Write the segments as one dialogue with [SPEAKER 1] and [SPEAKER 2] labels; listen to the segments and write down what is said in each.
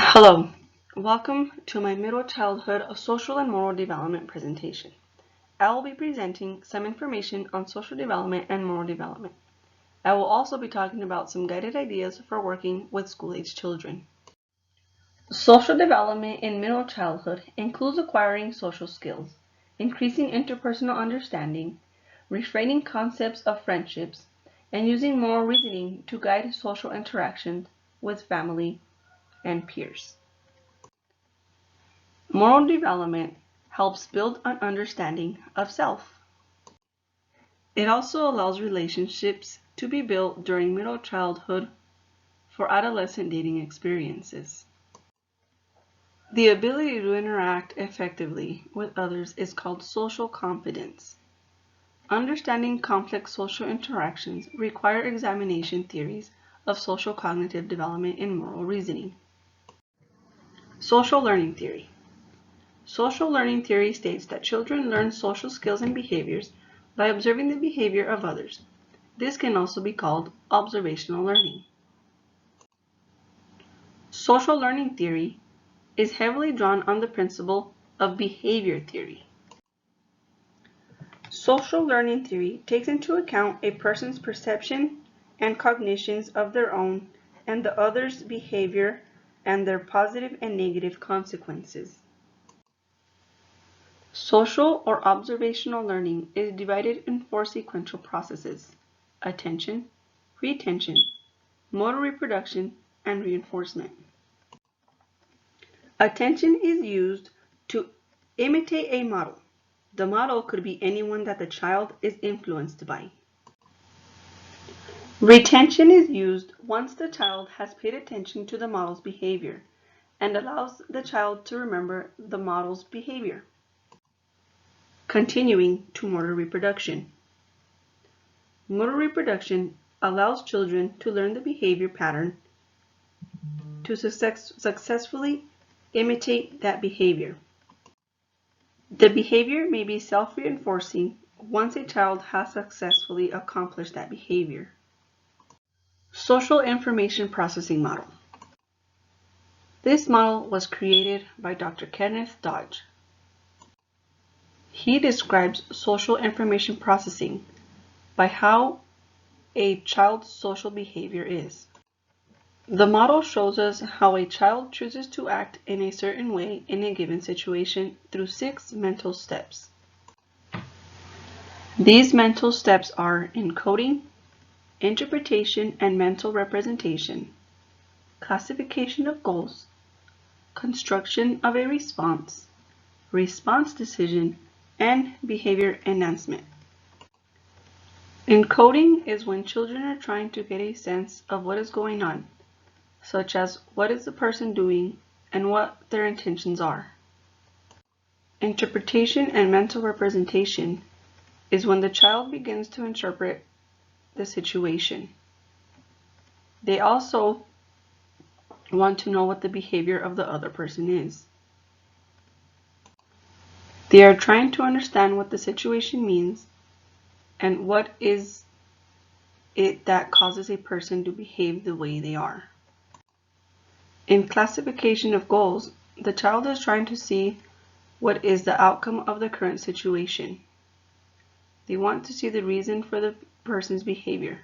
[SPEAKER 1] Hello, welcome to my middle childhood social and moral development presentation. I will be presenting some information on social development and moral development. I will also be talking about some guided ideas for working with school-age children. Social development in middle childhood includes acquiring social skills, increasing interpersonal understanding, reframing concepts of friendships, and using moral reasoning to guide social interactions with family and peers. Moral development helps build an understanding of self. It also allows relationships to be built during middle childhood for adolescent dating experiences. The ability to interact effectively with others is called social competence. Understanding complex social interactions require examination theories of social cognitive development and moral reasoning. Social learning theory. Social learning theory states that children learn social skills and behaviors by observing the behavior of others. This can also be called observational learning. Social learning theory is heavily drawn on the principle of behavior theory. Social learning theory takes into account a person's perception and cognitions of their own and the other's behavior and their positive and negative consequences. Social or observational learning is divided in four sequential processes: attention, retention, motor reproduction, and reinforcement. Attention is used to imitate a model. The model could be anyone that the child is influenced by. Retention is used once the child has paid attention to the model's behavior and allows the child to remember the model's behavior. Continuing to motor reproduction. Motor reproduction allows children to learn the behavior pattern to successfully imitate that behavior. The behavior may be self-reinforcing once a child has successfully accomplished that behavior. Social information processing model. This model was created by Dr. Kenneth Dodge. He describes social information processing by how a child's social behavior is. The model shows us how a child chooses to act in a certain way in a given situation through 6 mental steps. These mental steps are encoding, interpretation and mental representation, classification of goals, construction of a response, response decision, and behavior enhancement. Encoding is when children are trying to get a sense of what is going on, such as what is the person doing and what their intentions are. Interpretation and mental representation is when the child begins to interpret the situation. They also want to know what the behavior of the other person is. They are trying to understand what the situation means and what is it that causes a person to behave the way they are. In classification of goals, the child is trying to see what is the outcome of the current situation. They want to see the reason for the person's behavior.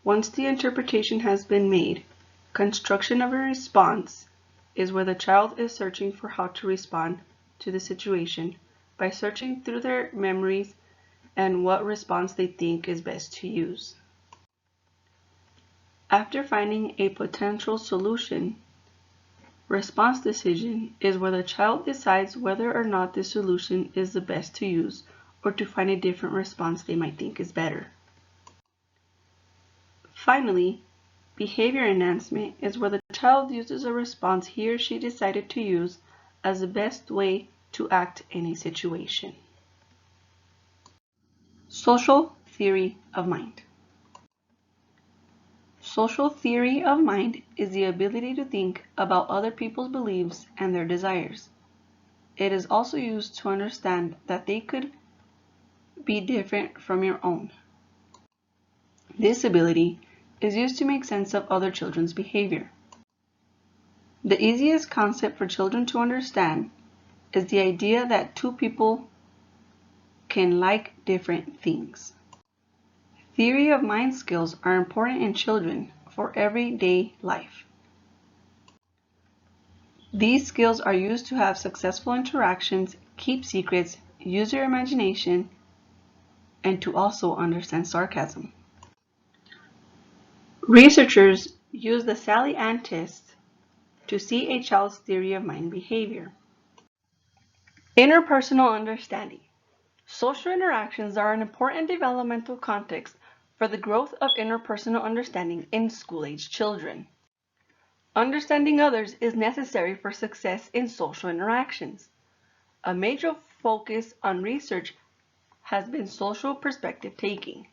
[SPEAKER 1] Once the interpretation has been made, construction of a response is where the child is searching for how to respond to the situation by searching through their memories and what response they think is best to use. After finding a potential solution, response decision is where the child decides whether or not the solution is the best to use or to find a different response they might think is better. Finally, behavior enhancement is where the child uses a response he or she decided to use as the best way to act in a situation. Social theory of mind. Social theory of mind is the ability to think about other people's beliefs and their desires. It is also used to understand that they could be different from your own. This ability is used to make sense of other children's behavior. The easiest concept for children to understand is the idea that two people can like different things. Theory of mind skills are important in children for everyday life. These skills are used to have successful interactions, keep secrets, use your imagination, and to also understand sarcasm. Researchers use the Sally Ann test to see a child's theory of mind behavior. Interpersonal understanding. Social interactions are an important developmental context for the growth of interpersonal understanding in school-age children. Understanding others is necessary for success in social interactions. A major focus on research has been social perspective taking.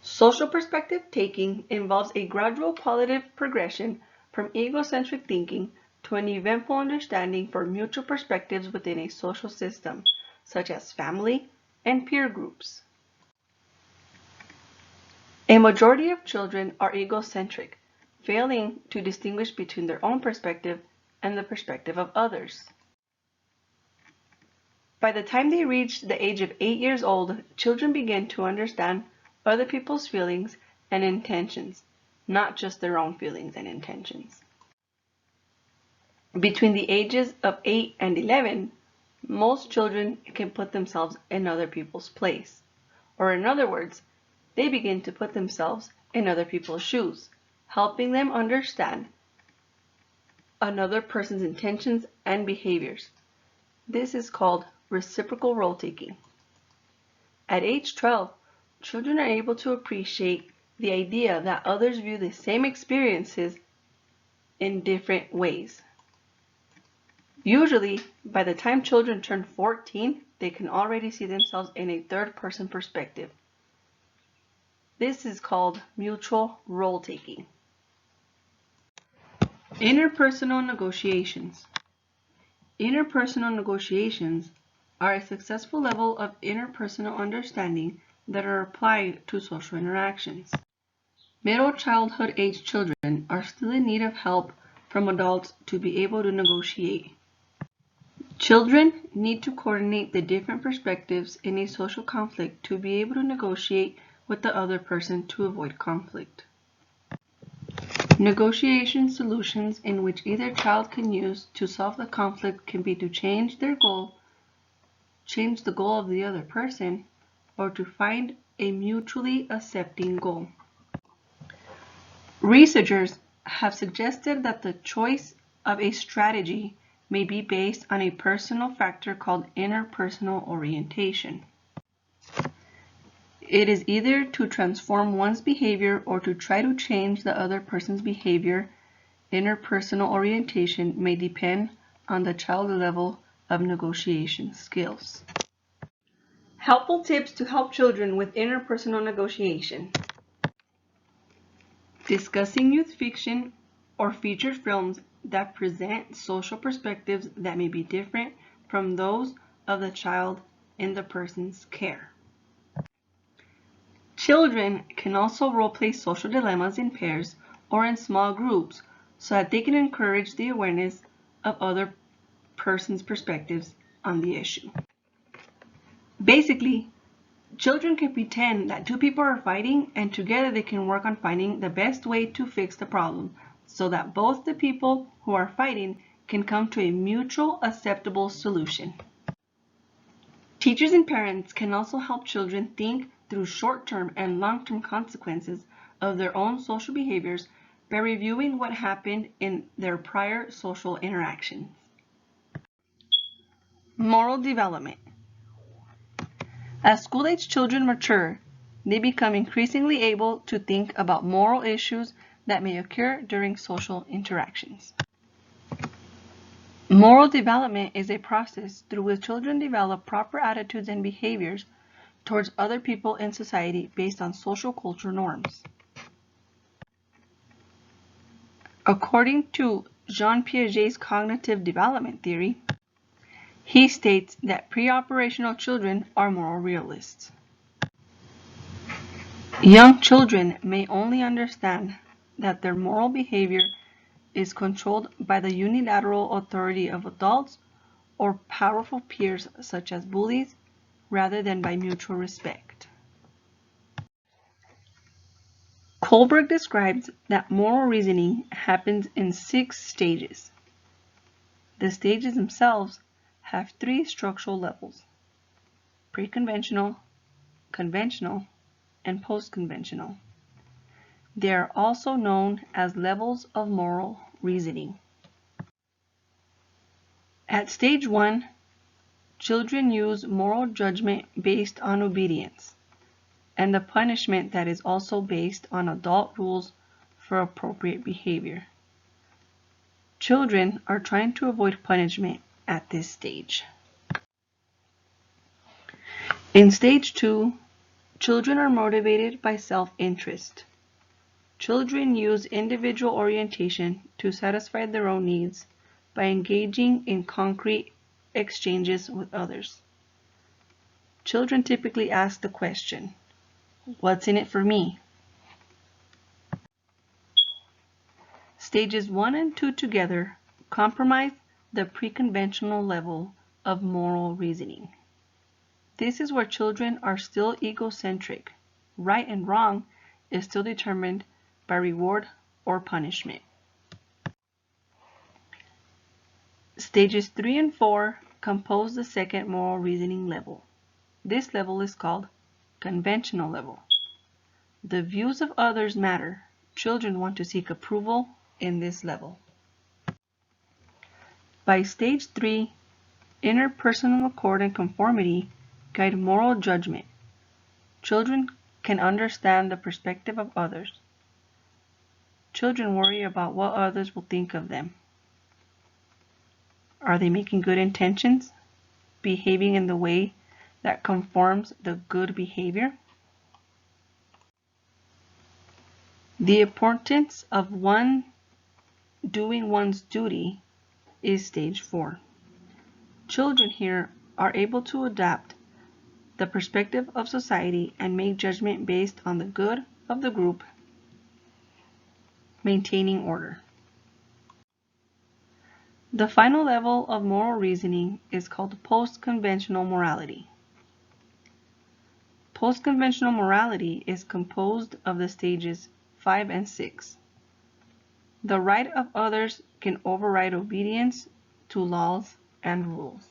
[SPEAKER 1] Social perspective taking involves a gradual qualitative progression from egocentric thinking to an eventful understanding for mutual perspectives within a social system, such as family and peer groups. A majority of children are egocentric, failing to distinguish between their own perspective and the perspective of others. By the time they reach the age of 8 years old, children begin to understand other people's feelings and intentions, not just their own feelings and intentions. Between the ages of 8 and 11, most children can put themselves in other people's place. Or in other words, they begin to put themselves in other people's shoes, helping them understand another person's intentions and behaviors. This is called reciprocal role-taking. At age 12, children are able to appreciate the idea that others view the same experiences in different ways. Usually, by the time children turn 14, they can already see themselves in a third-person perspective. This is called mutual role-taking. Interpersonal negotiations. Interpersonal negotiations are a successful level of interpersonal understanding that are applied to social interactions. Middle childhood age children are still in need of help from adults to be able to negotiate. Children need to coordinate the different perspectives in a social conflict to be able to negotiate with the other person to avoid conflict. Negotiation solutions in which either child can use to solve the conflict can be to change the goal of the other person, or to find a mutually accepting goal. Researchers have suggested that the choice of a strategy may be based on a personal factor called interpersonal orientation. It is either to transform one's behavior or to try to change the other person's behavior. Interpersonal orientation may depend on the child's level of negotiation skills. Helpful tips to help children with interpersonal negotiation. Discussing youth fiction or feature films that present social perspectives that may be different from those of the child in the person's care. Children can also role-play social dilemmas in pairs or in small groups so that they can encourage the awareness of other person's perspectives on the issue. Basically, children can pretend that two people are fighting, and together they can work on finding the best way to fix the problem so that both the people who are fighting can come to a mutual acceptable solution. Teachers and parents can also help children think through short-term and long-term consequences of their own social behaviors by reviewing what happened in their prior social interactions. Moral development. As school-age children mature, they become increasingly able to think about moral issues that may occur during social interactions. Moral development is a process through which children develop proper attitudes and behaviors towards other people in society based on social culture norms. According to Jean Piaget's cognitive development theory, he states that pre-operational children are moral realists. Young children may only understand that their moral behavior is controlled by the unilateral authority of adults or powerful peers such as bullies, rather than by mutual respect. Kohlberg describes that moral reasoning happens in 6 stages. The stages themselves have 3 structural levels: pre-conventional, conventional, and post-conventional. They are also known as levels of moral reasoning. At stage 1, children use moral judgment based on obedience, and the punishment that is also based on adult rules for appropriate behavior. Children are trying to avoid punishment at this stage. In stage 2, children are motivated by self-interest. Children use individual orientation to satisfy their own needs by engaging in concrete exchanges with others. Children typically ask the question, "What's in it for me?" Stages 1 and 2 together comprise the pre-conventional level of moral reasoning. This is where children are still egocentric. Right and wrong is still determined by reward or punishment. Stages 3 and 4 compose the second moral reasoning level. This level is called conventional level. The views of others matter. Children want to seek approval in this level. By stage 3, interpersonal accord and conformity guide moral judgment. Children can understand the perspective of others. Children worry about what others will think of them. Are they making good intentions? Behaving in the way that conforms the good behavior? The importance of doing one's duty is stage 4. Children here are able to adapt the perspective of society and make judgment based on the good of the group, maintaining order. The final level of moral reasoning is called post-conventional morality. Post-conventional morality is composed of the stages 5 and 6. The right of others can override obedience to laws and rules.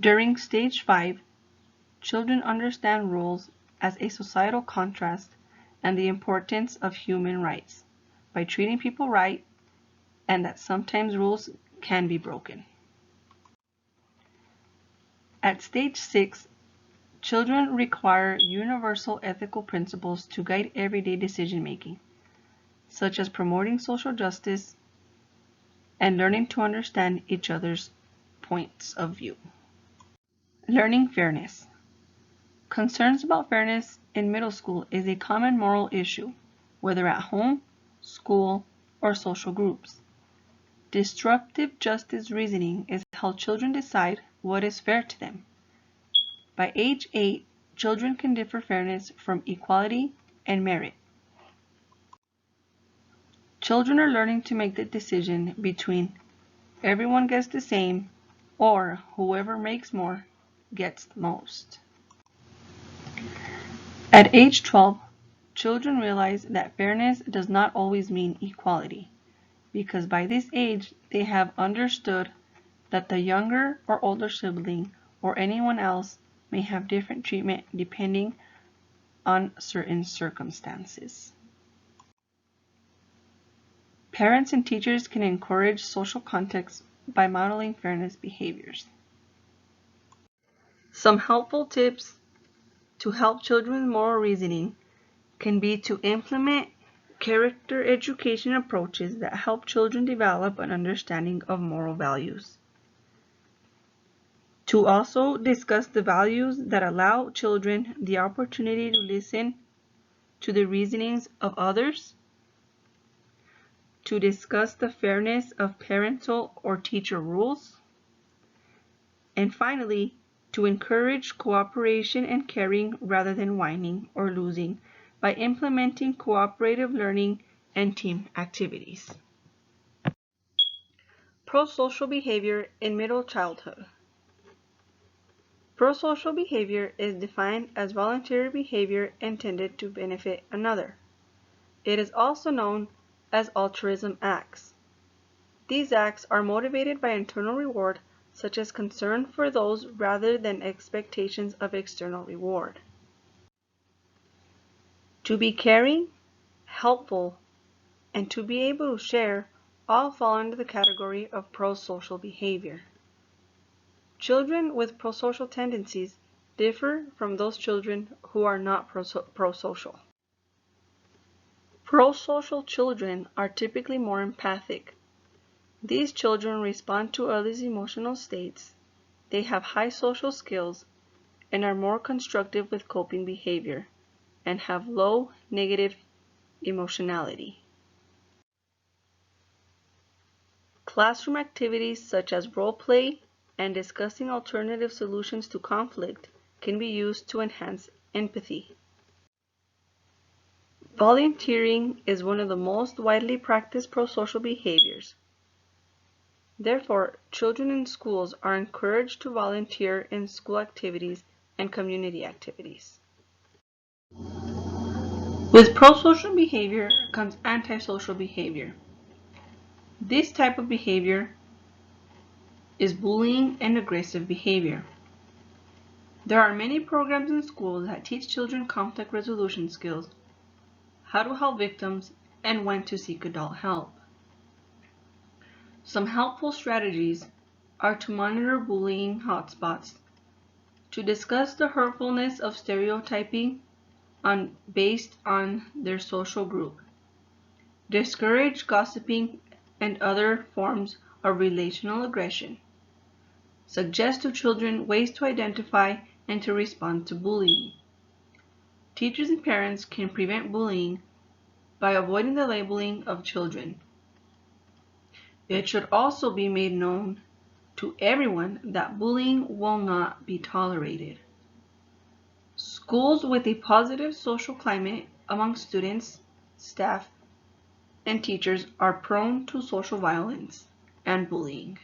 [SPEAKER 1] During stage 5, children understand rules as a societal contrast and the importance of human rights by treating people right, and that sometimes rules can be broken. At stage 6, children require universal ethical principles to guide everyday decision-making, such as promoting social justice and learning to understand each other's points of view. Learning fairness. Concerns about fairness in middle school is a common moral issue, whether at home, school, or social groups. Disruptive justice reasoning is how children decide what is fair to them. By age 8, children can differ fairness from equality and merit. Children are learning to make the decision between everyone gets the same or whoever makes more gets the most. At age 12, children realize that fairness does not always mean equality, because by this age they have understood that the younger or older sibling or anyone else may have different treatment depending on certain circumstances. Parents and teachers can encourage social context by modeling fairness behaviors. Some helpful tips to help children with moral reasoning can be to implement character education approaches that help children develop an understanding of moral values. To also discuss the values that allow children the opportunity to listen to the reasonings of others. To discuss the fairness of parental or teacher rules. And finally, to encourage cooperation and caring rather than whining or losing by implementing cooperative learning
[SPEAKER 2] and team activities.
[SPEAKER 1] Prosocial behavior in middle childhood. Prosocial behavior is defined as voluntary behavior intended to benefit another. It is also known as altruism acts. These acts are motivated by internal reward, such as concern for those rather than expectations of external reward. To be caring, helpful, and to be able to share all fall under the category of prosocial behavior. Children with prosocial tendencies differ from those children who are not prosocial. Prosocial children are typically more empathic. These children respond to others' emotional states, they have high social skills, and are more constructive with coping behavior, and have low negative emotionality. Classroom activities such as role play and discussing alternative solutions to conflict can be used to enhance empathy. Volunteering is one of the most widely practiced prosocial behaviors. Therefore, children in schools are encouraged to volunteer in school activities and community activities. With prosocial behavior comes antisocial behavior. This type of behavior is bullying and aggressive behavior. There are many programs in schools that teach children conflict resolution skills, how to help victims, and when to seek adult help. Some helpful strategies are to monitor bullying hotspots, to discuss the hurtfulness of stereotyping based on their social group, discourage gossiping and other forms of relational aggression, suggest to children ways to identify and to respond to bullying. Teachers and parents can prevent bullying by avoiding the labeling of children. It should also be made known to everyone that bullying will not be tolerated. Schools with a positive social climate among students, staff, and teachers are prone to social violence and bullying.